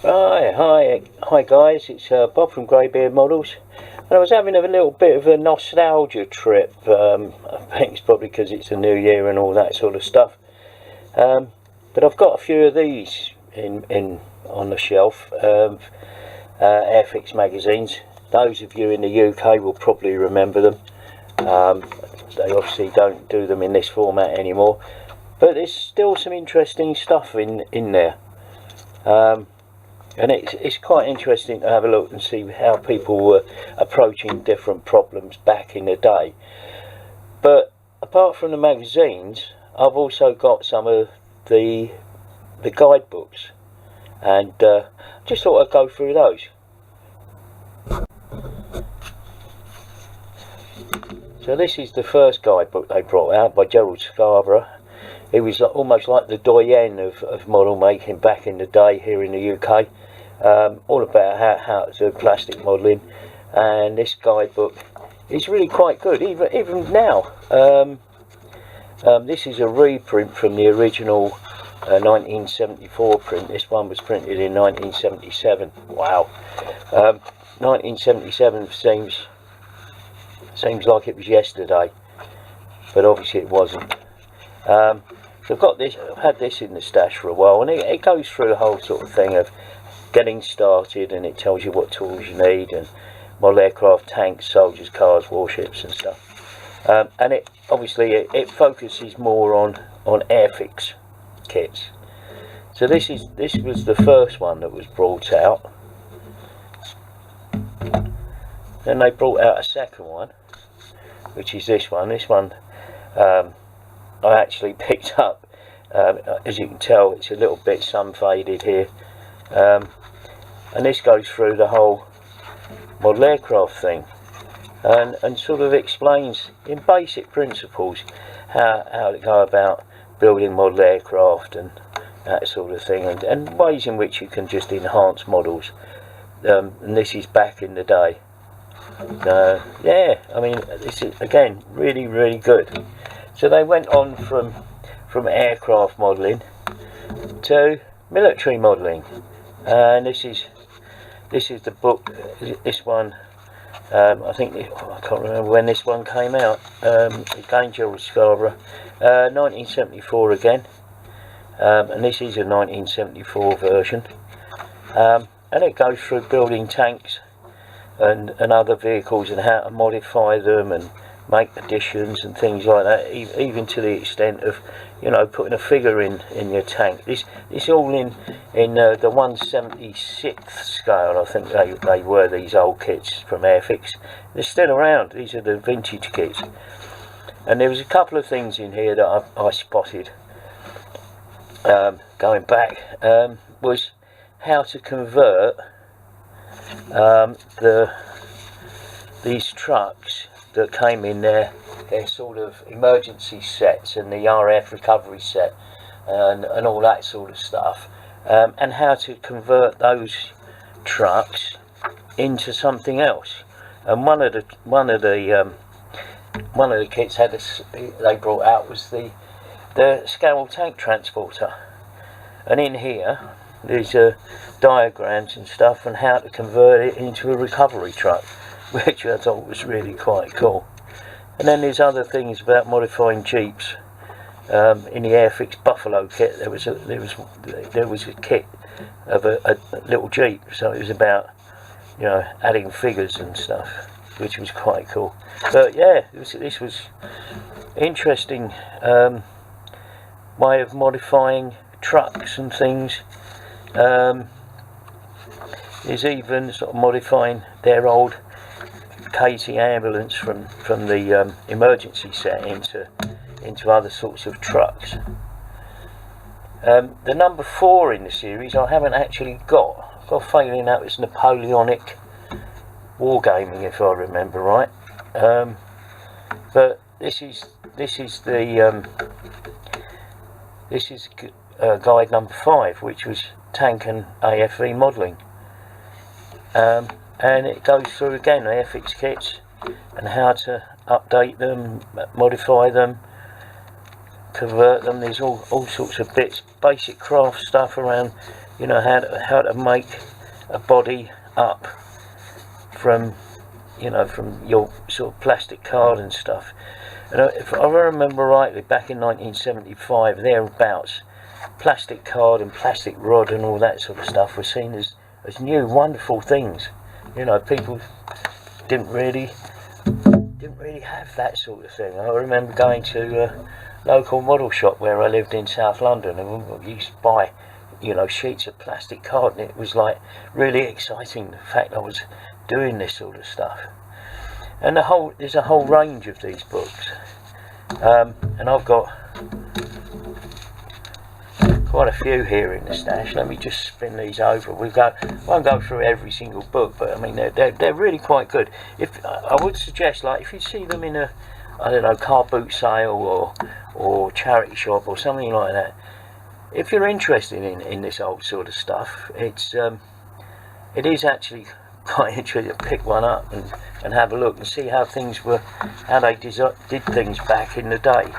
Hi guys, it's Bob from Greybeard Models, and I was having a little bit of a nostalgia trip. I think it's probably because it's a new year and all that sort of stuff. But I've got a few of these in on the shelf, Airfix magazines. Those of you in the UK will probably remember them. They obviously don't do them in this format anymore, but there's still some interesting stuff in there. And it's quite interesting to have a look and see how people were approaching different problems back in the day. But apart from the magazines, I've also got some of the guidebooks, and just thought I'd go through those. So this is the first guidebook they brought out by Gerald Scarborough. He was almost like the doyen of model making back in the day here in the UK. All about how to do plastic modelling, and this guidebook is really quite good even now. This is a reprint from the original 1974 print. This one was printed in 1977. Wow. 1977 seems like it was yesterday, but obviously it wasn't. So I've got this. I've had this in the stash for a while, and it goes through the whole sort of thing of getting started, and it tells you what tools you need, and model aircraft, tanks, soldiers, cars, warships and stuff. And it obviously it focuses more on Airfix kits. So this was the first one that was brought out. Then they brought out a second one, which is this one. This one I actually picked up. As you can tell, it's a little bit sun faded here. And this goes through the whole model aircraft thing, and sort of explains in basic principles how to go about building model aircraft and that sort of thing, and ways in which you can just enhance models. And this is back in the day. Yeah, I mean, this is again really good. So they went on from aircraft modelling to military modelling, and this is the book. This one, I think I can't remember when this one came out. Again, Gerald Scarborough, 1974 again, and this is a 1974 version, and it goes through building tanks and other vehicles and how to modify them and make additions and things like that, even to the extent of, you know, putting a figure in your tank. This all in the 1/76th scale. I think they were these old kits from Airfix. They're still around. These are the vintage kits. And there was a couple of things in here that I spotted going back, was how to convert these trucks that came in their sort of emergency sets and the RF recovery set and all that sort of stuff, and how to convert those trucks into something else. And one of the kits they brought out was the scale tank transporter, and in here there's diagrams and stuff and how to convert it into a recovery truck, which I thought was really quite cool. And then there's other things about modifying Jeeps. In the Airfix Buffalo kit, there was a kit of a little Jeep, so it was about, you know, adding figures and stuff, which was quite cool. But yeah, this was interesting way of modifying trucks and things. There's even sort of modifying their old Casey ambulance from the emergency set into other sorts of trucks. The number 4 in the series I haven't actually got. I've got a feeling that was Napoleonic wargaming, if I remember right. But this is guide number 5, which was tank and AFV modelling. And it goes through again the Airfix kits and how to update them, modify them, convert them. There's all sorts of bits, basic craft stuff around you know, how to make a body up from, you know, from your sort of plastic card and stuff. And if I remember rightly, back in 1975 thereabouts, plastic card and plastic rod and all that sort of stuff were seen as new wonderful things. You know, people didn't really have that sort of thing. I remember going to a local model shop where I lived in South London, and we used to buy, you know, sheets of plastic card, and it was like really exciting, the fact I was doing this sort of stuff. And there's a whole range of these books, and I've got quite a few here in the stash. Let me just spin these over. I won't go through every single book, but I mean they're really quite good. If I would suggest, like, if you see them in a, I don't know, car boot sale or charity shop or something like that, if you're interested in this old sort of stuff, it is actually quite interesting to pick one up and have a look and see how things were, how they did things back in the day.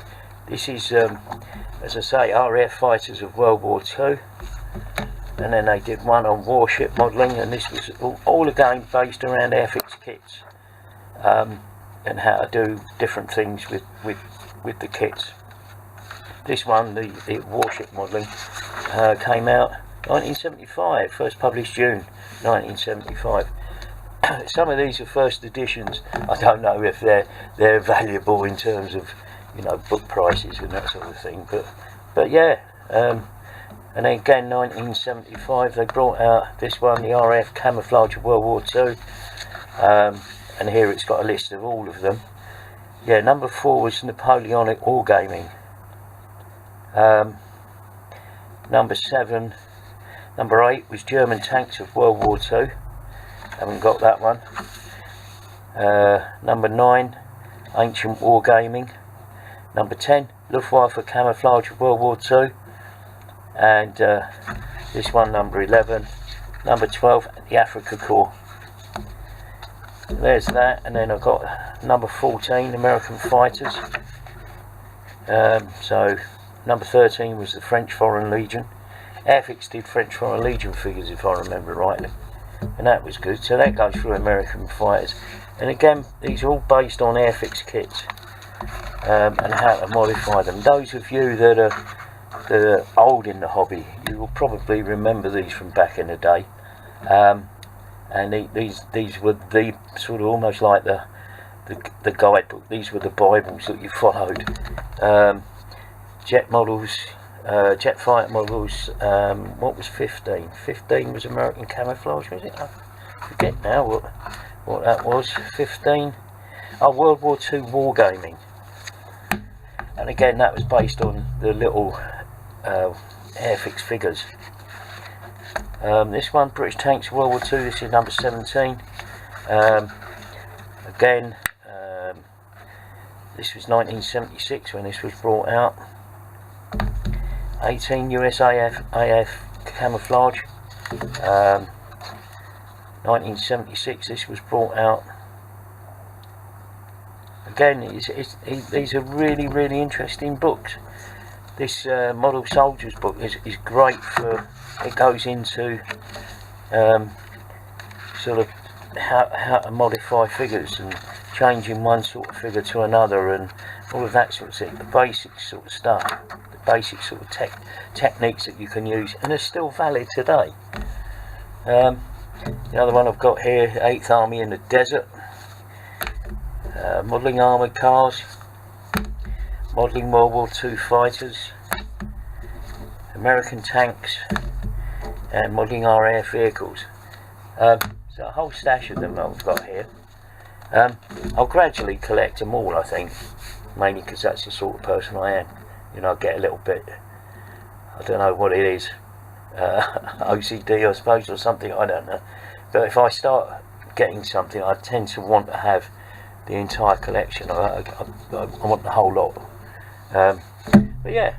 This is, as I say, RAF fighters of World War II, and then they did one on warship modelling, and this was all again based around Airfix kits, and how to do different things with the kits. This one, the warship modelling, came out 1975, first published June 1975. Some of these are first editions. I don't know if they're valuable in terms of, you know, book prices and that sort of thing, but yeah. And then again, 1975, they brought out this one, the RAF Camouflage of World War II, and here it's got a list of all of them. Yeah, number 4 was Napoleonic Wargaming. Number 7, number 8 was German Tanks of World War II. Haven't got that one. Number 9, Ancient Wargaming. Number 10, Luftwaffe Camouflage of World War II. And this one, number 11. Number 12, the Africa Corps. There's that, and then I've got number 14, American Fighters. So number 13 was the French Foreign Legion. Airfix did French Foreign Legion figures, if I remember rightly, and that was good. So that goes through American Fighters, and again, these are all based on Airfix kits, and how to modify them. Those of you that are old in the hobby, you will probably remember these from back in the day. And these were the sort of almost like the guidebook. These were the Bibles that you followed. Jet models, jet fighter models. What was 15? 15 was American Camouflage, was it? I forget now what that was. 15. Oh, World War II Wargaming. And again, that was based on the little Airfix figures. This one, British Tanks World War II, this is number 17. Again, this was 1976 when this was brought out. 18, USAF Camouflage. 1976 this was brought out. Again, these are really interesting books. This Model Soldiers book is great for, it goes into sort of how to modify figures and changing one sort of figure to another and all of that sort of thing, the basic sort of stuff, the basic sort of techniques that you can use, and are still valid today. The other one I've got here, 8th Army in the Desert, modelling armoured cars, modelling World War II fighters, American tanks, and modelling RAF vehicles. So a whole stash of them I've got here. I'll gradually collect them all, I think, mainly because that's the sort of person I am. You know, I get a little bit, I don't know what it is, OCD I suppose, or something, I don't know. But if I start getting something, I tend to want to have the entire collection. I want the whole lot. But yeah,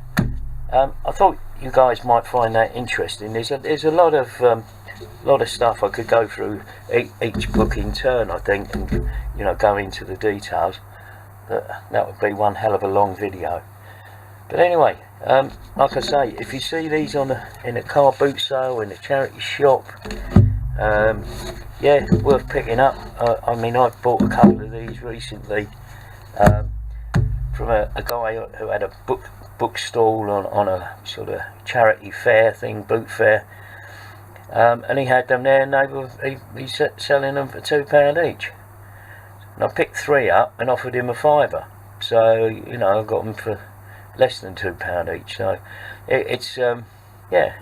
I thought you guys might find that interesting. There's a lot of stuff I could go through each book in turn, I think, and you know, go into the details. That would be one hell of a long video. But anyway, like I say, if you see these in a car boot sale, in a charity shop, yeah, worth picking up. I mean, I've bought a couple of these recently from a guy who had a book stall on a sort of charity fair thing, boot fair, and he had them there, and he's selling them for £2 each. And I picked 3 up and offered him a £5. So, you know, I got them for less than £2 each. So it's yeah.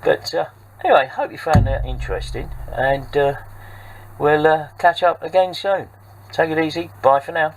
But anyway, hope you found that interesting, and we'll catch up again soon. Take it easy. Bye for now.